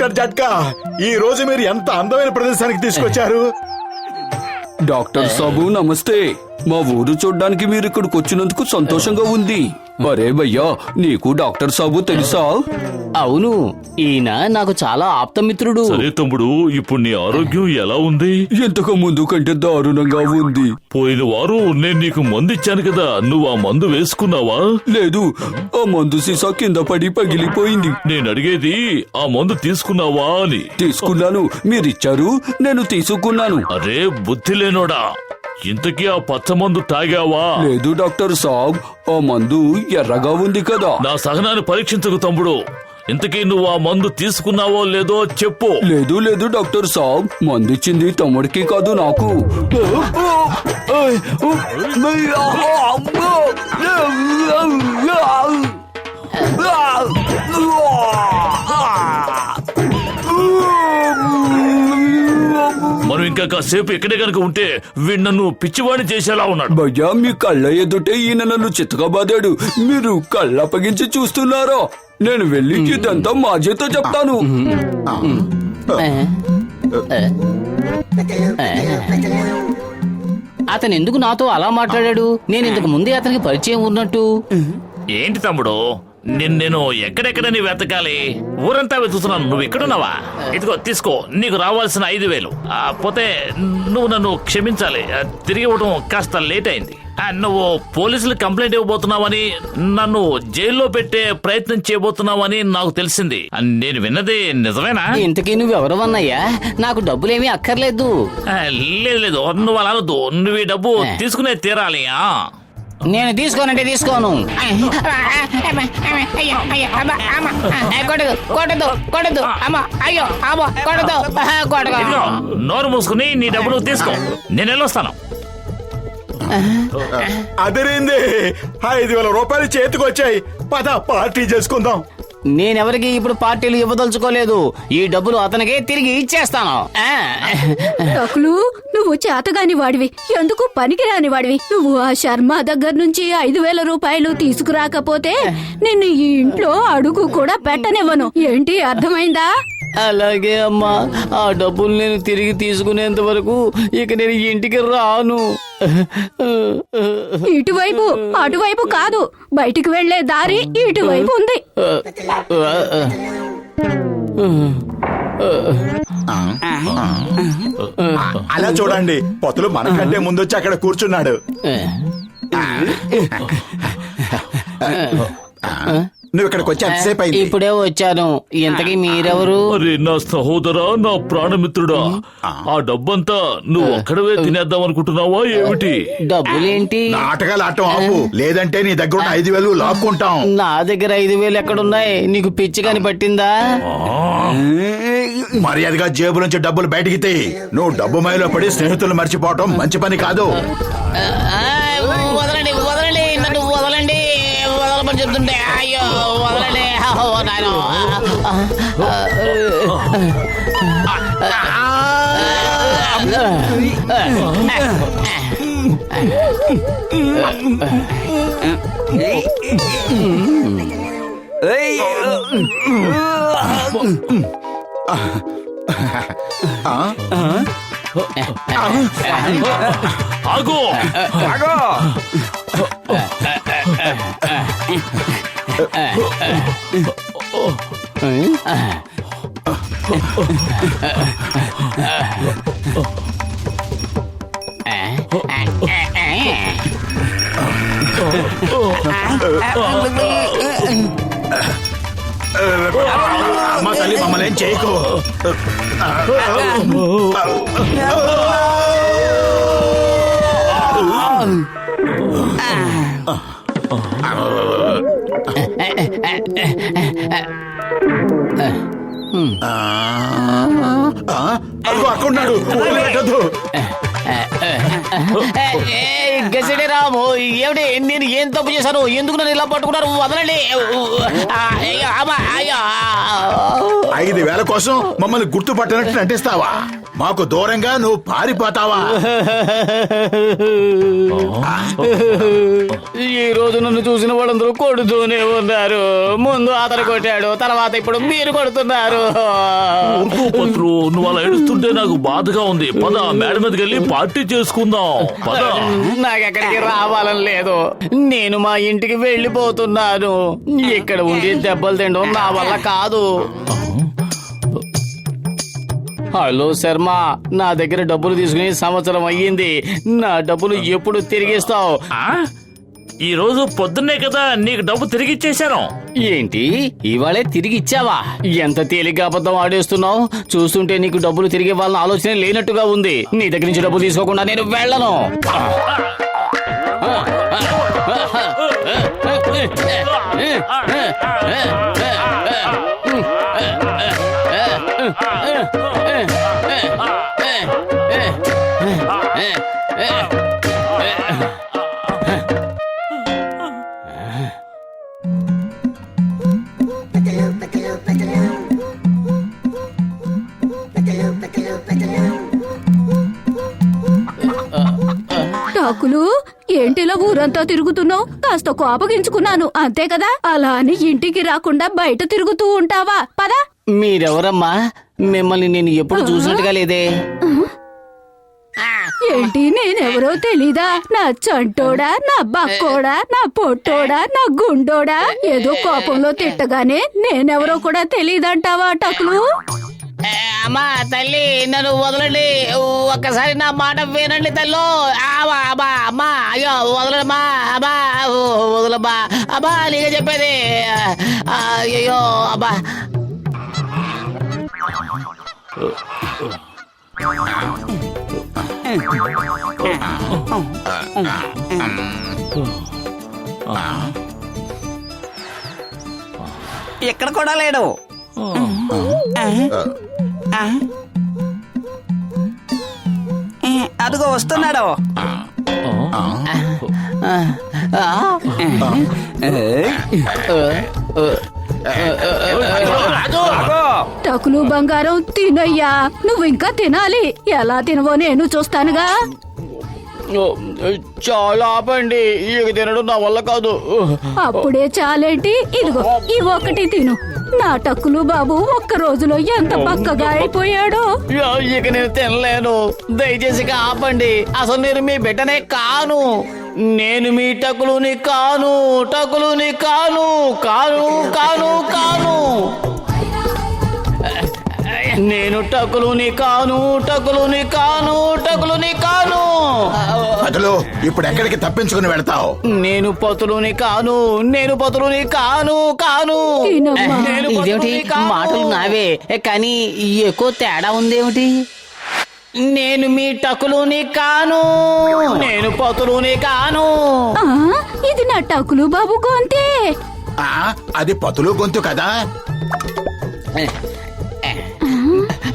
Doctor జట్కా, ఈ రోజు మీరు ఎంత అందమైన ప్రదేశానికి తీసుకొచ్చారు. డాక్టర్ సాబు నమస్తే. మా ఊరు చూడ్డానికి మీరు ఇక్కడికి వచ్చినందుకు సంతోషంగా ఉంది. అరే భయ్యా, నీకు డాక్టర్ సాబు తెలుసా? అవును, ఈయన నాకు చాలా ఆప్తమిత్రుడు. సరే తమ్ముడు, ఇప్పుడు నీ ఆరోగ్యం ఎలా ఉంది? ఇంతకు ముందు కంటే దారుణంగా ఉంది. పోయిన వారం నేను నీకు మందు ఇచ్చాను కదా, నువ్వు ఆ మందు వేసుకున్నావా? లేదు, ఆ మందు సీసా కింద పడి పగిలిపోయింది. నేను అడిగేది ఆ మందు తీసుకున్నావా అని. తీసుకున్నాను, మీరిచ్చారు, నేను తీసుకున్నాను. అరే బుద్ధి లేనోడా, ఇంతకీ ఆ పచ్చ మందు తాగావా? లేదు డాక్టర్ సాబ్, ఆ మందు ఎర్రగా ఉంది కదా. నా సహనాన్ని పరీక్షించకు తమ్ముడు. ఇంతకీ నువ్వు ఆ మందు తీసుకున్నావో లేదో చెప్పు. లేదు లేదు డాక్టర్ సాబ్, మందు ఇచ్చింది తమ్ముడికి కాదు, నాకు. మనం ఇంకా కాసేపు ఇక్కడే కనుక ఉంటే వీడు నన్ను పిచ్చివాణి చేసేలా ఉన్నాడు. భయ్యా, మీ కళ్ళ ఎదుటే ఈయన నన్ను చిత్తకబాదాడు. మీరు కళ్ళ అప్పగించి చూస్తున్నారా? నేను వెళ్ళి ఇదంతా మా చేతో చెప్తాను. అతను ఎందుకు నాతో అలా మాట్లాడాడు? నేను ఇంతకు ముందే అతనికి పరిచయం ఉన్నట్టు. ఏంటి తమ్ముడు, నేను ఎక్కడెక్కడని వెతకాలి? ఊరంతా వెతుకుతున్నాను, నువ్వు ఎక్కడున్నావా? ఇదిగో తీసుకో, నీకు రావాల్సిన 5,000. పోతే నువ్వు నన్ను క్షమించాలి, తిరిగి ఇవ్వడం కాస్త లేట్ అయింది. నువ్వు పోలీసులు కంప్లైంట్ ఇవ్వబోతున్నావని, నన్ను జైల్లో పెట్టే ప్రయత్నం చేయబోతున్నావని నాకు తెలిసింది. నేను విన్నది నిజమేనా? ఇంతకీ నువ్వెవరు అన్నయ్యా? నాకు డబ్బులేమీ అక్కర్లేదు. లేదు లేదు, నువ్వు అలా అనొద్దు. నువ్వు ఈ డబ్బు తీసుకునే తీరాలి. నేను తీసుకోనంటే తీసుకోను. కొడదు అమ్మా, అయ్యో అమ్మా, కొడదు. నోరు మూసుకుని నీ డబ్బు నువ్వు తీసుకో, నేను వెళ్ళొస్తాను. అదిరింది, 5,000 రూపాయలు చేతికి వచ్చాయి. పద పార్టీ చేసుకుందాం. నేనెవరికి ఇప్పుడు పార్టీలు ఇవ్వదలుచుకోలేదు. ఈ డబ్బులు అతనికే తిరిగి ఇచ్చేస్తాను. టకులు, నువ్వు చేతగాని వాడివి, ఎందుకు పనికిరాని వాడివి. నువ్వు ఆ శర్మ దగ్గర నుంచి 5,000 రూపాయలు తీసుకురాకపోతే నిన్ను ఈ ఇంట్లో అడుగు కూడా పెట్టనివ్వను. ఏంటి, అర్థమైందా? అలాగే అమ్మా, ఆ డబ్బులు నేను తిరిగి తీసుకునేంత వరకు ఇక నేను ఇంటికి రాను. ఇటువైపు అటువైపు కాదు, బయటికి వెళ్లే దారి ఇటువైపు ఉంది. అలా చూడండి, పొతులు మనకంటే ముందొచ్చి అక్కడ కూర్చున్నాడు. నువ్వు ఇక్కడికి వచ్చి ఎంతసేపు అయింది? ఇప్పుడే వచ్చాను. ఇంతకీ మీరెవరు? అరే నా సహోదరా, నా ప్రాణమిత్రుడా, ఆ డబ్బంతా నువ్వు ఒక్కడవే తినేద్దాం అనుకుంటున్నావా ఏమిటి? డబ్బులేంటి? నాటకాలు ఆటం ఆపు, లేదంటే నీ దగ్గర ఉన్న 5,000 లాక్కుంటాం. నా దగ్గర 5,000 ఎక్కడున్నాయి? నీకు పిచ్చి కాని పట్టిందా? మర్యాదగా జేబు నుంచి డబ్బులు బయటికి తీ. నువ్వు డబ్బు మైలో పడి స్నేహితులు మర్చిపోవటం మంచి పని కాదు. వదలండి వదలండి, నన్ను వదలండి, వదలమని చెప్తుంటే. అయ్యో వదలండి. ఆగో ఆగో, అమ్మ తల్లి, మమ్మల్ని ఏం చేయకు. అక్కడున్నాడు, పెట్టద్దు. గసిడి రాము, ఏమిటి? నేను ఏం తప్పు చేశాను? ఎందుకు నన్ను ఇలా పట్టుకున్నారు? వదలండి. 5,000 కోసం మమ్మల్ని గుర్తుపట్టినట్టు నటిస్తావా? మాకు దూరంగా నువ్వు పారిపోతావా? ఈ రోజు నన్ను చూసిన వాళ్ళందరూ కొడుతూనే ఉన్నారు. ముందు అతను కొట్టాడు, తర్వాత ఇప్పుడు మీరు కొడుతున్నారు. ఊరుకో పత్రు, నువ్వు అలా ఏడుస్తుంటే నాకు బాధగా ఉంది. పద మేడ మీదకి వెళ్ళి పార్టీ చేసుకుందాం. పద. నాకెక్కడికి రావాలని లేదు. నేను మా ఇంటికి వెళ్ళిపోతున్నాను. ఇక్కడ ఉండి దెబ్బలు తినడం నా వల్ల కాదు. హలో శర్మ, నా దగ్గర డబ్బులు తీసుకుని సంవత్సరం అయ్యింది. నా డబ్బులు ఎప్పుడు తిరిగిస్తావు? ఈ రోజు పొద్దున్నే కదా నీకు డబ్బు తిరిగి ఇచ్చేశాను. ఏంటి, ఇవాళే తిరిగి ఇచ్చావా? ఎంత తేలిగ్గా అబద్ధం ఆడేస్తున్నావు. చూస్తుంటే నీకు డబ్బులు తిరిగి ఇవ్వాలని ఆలోచన లేనట్టుగా ఉంది. నీ దగ్గర నుంచి డబ్బులు తీసుకోకుండా నేను వెళ్ళను. టాకులు, ఏంటిలా ఊరంతా తిరుగుతున్నావు? కాస్త కోపగించుకున్నాను అంతే కదా. అలా అని ఇంటికి రాకుండా బయట తిరుగుతూ ఉంటావా? పద. మీరెవరమ్మా? మిమ్మల్ని నేను ఎప్పుడు చూసినట్టుగా లేదే. ఏంటి, నేనెవరో తెలీదా? నా చంటోడా, నా బక్కోడా, నా పొట్టోడా, నా గుండోడా? ఏదో కోపంలో తిట్టగానే నేనెవరో కూడా తెలీదంటావా టకులు? అమ్మా తల్లి, నన్ను వదలండి. ఒక్కసారి నా మాట వినండి తల్లు. అమ్మా, అయ్యో వదలమ్మా. అబ్బా వదలమ్మా. అబ్బా నీగా చెప్పేది. అయ్యో అబ్బా. ఇక్కడ కూడా లేడు. అదిగో వస్తున్నాడు. టకులు బంగారం, తినయ్యా. నువ్వు ఇంకా తినాలి. ఎలా తినవో నేను చూస్తానుగా. చాలా ఆపండి, ఇక తినడం నా వల్ల కాదు. అప్పుడే చాలేంటి? ఇదిగో ఈ ఒక్కటి తిను. నా టక్కులు బాబు ఒక్క రోజులో ఎంత పక్కగా అయిపోయాడో. ఇక నేను తినలేను. దయచేసి ఇక ఆపండి. అసలు నేను మీ బిడ్డనే కాను. నేను మీ టకులుని కాను. టకులుని కాను కాను కాను కాను. నేను టకులుని కాను. టకులుని కాను. టకులుని కాను. అసలు ఇప్పుడు ఎక్కడికి తప్పించుకుని వెళ్తావు? నేను పతులుని కాను. నేను పతులుని కాను కాను. తినమ్మా. నేను ఇదేమిటి, పతులుని కాను. మాటలు నావే కానీ ఎక్కువ తేడా ఉందేమిటి? నేను మీ టకులుని కాను. నేను పతులుని కాను. ఆ, ఇది నా టకులు బాబు గొంతే. ఆ, అది పతులు గొంతు కదా.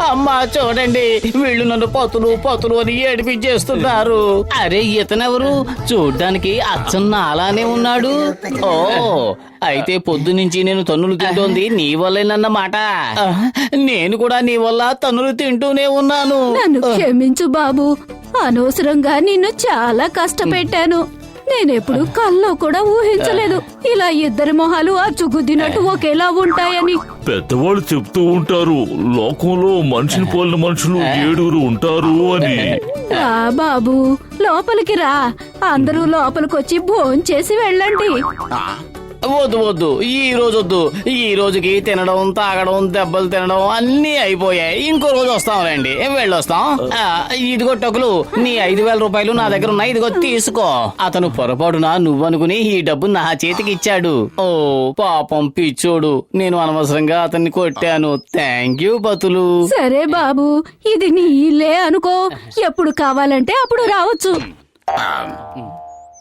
అమ్మా చూడండి, వీళ్ళు నన్ను పతులు పతులు అని ఏడిపించేస్తున్నారు. అరే ఇతనెవరు? చూడ్డానికి అచ్చన్న అలానే ఉన్నాడు. ఓ, అయితే పొద్దు నుంచి నేను తన్నులు తింటోంది నీ వల్లేనన్నమాట. నేను కూడా నీ వల్ల తన్నులు తింటూనే ఉన్నాను. నన్ను క్షమించు బాబు. అనవసరంగా నిన్ను చాలా కష్టపెట్టాను. నేనెప్పుడు కల్లో కూడా ఊహించలేదు ఇలా ఇద్దరి మొహాలు అచ్చుగుద్దినట్టు ఒకేలా ఉంటాయని. పెద్దవాళ్ళు చెప్తూ ఉంటారు, లోకంలో మనిషిని పోలిన మనుషులు 7 ఉంటారు అని. రా బాబు, లోపలికి రా. అందరూ లోపలికొచ్చి భోంచేసి వెళ్ళండి. వద్దు వద్దు, ఈ రోజు వద్దు. ఈ రోజుకి తినడం, తాగడం, దెబ్బలు తినడం అన్నీ అయిపోయాయి. ఇంకో రోజు వస్తాంలేండి, వెళ్ళొస్తాం. ఇదిగో టకులు, నీ 5,000 రూపాయలు నా దగ్గర ఉన్నాయి. ఇదిగో తీసుకో. అతను పొరపాటున నువ్వనుకుని ఈ డబ్బు నా చేతికి ఇచ్చాడు. ఓ పాపం పిచ్చోడు, నేను అనవసరంగా అతన్ని కొట్టాను. థ్యాంక్ యూ పతులు. సరే బాబు, ఇది నీ ఇల్లే అనుకో. ఎప్పుడు కావాలంటే అప్పుడు రావచ్చు.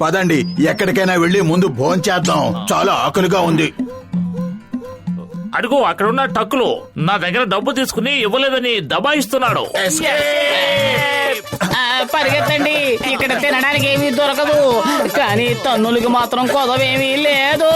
పదండి, ఎక్కడికైనా వెళ్ళి ముందు భోంచేద్దాం. చాలా ఆకలిగా ఉంది. అడుగు, అక్కడ ఉన్న టక్కులు నా దగ్గర డబ్బు తీసుకుని ఇవ్వలేదని దబాయిస్తున్నాడు. పరిగెత్తండి, ఇక్కడ తినడానికి ఏమీ దొరకదు. కానీ తన్నులకి మాత్రం కొదవేమీ లేదు.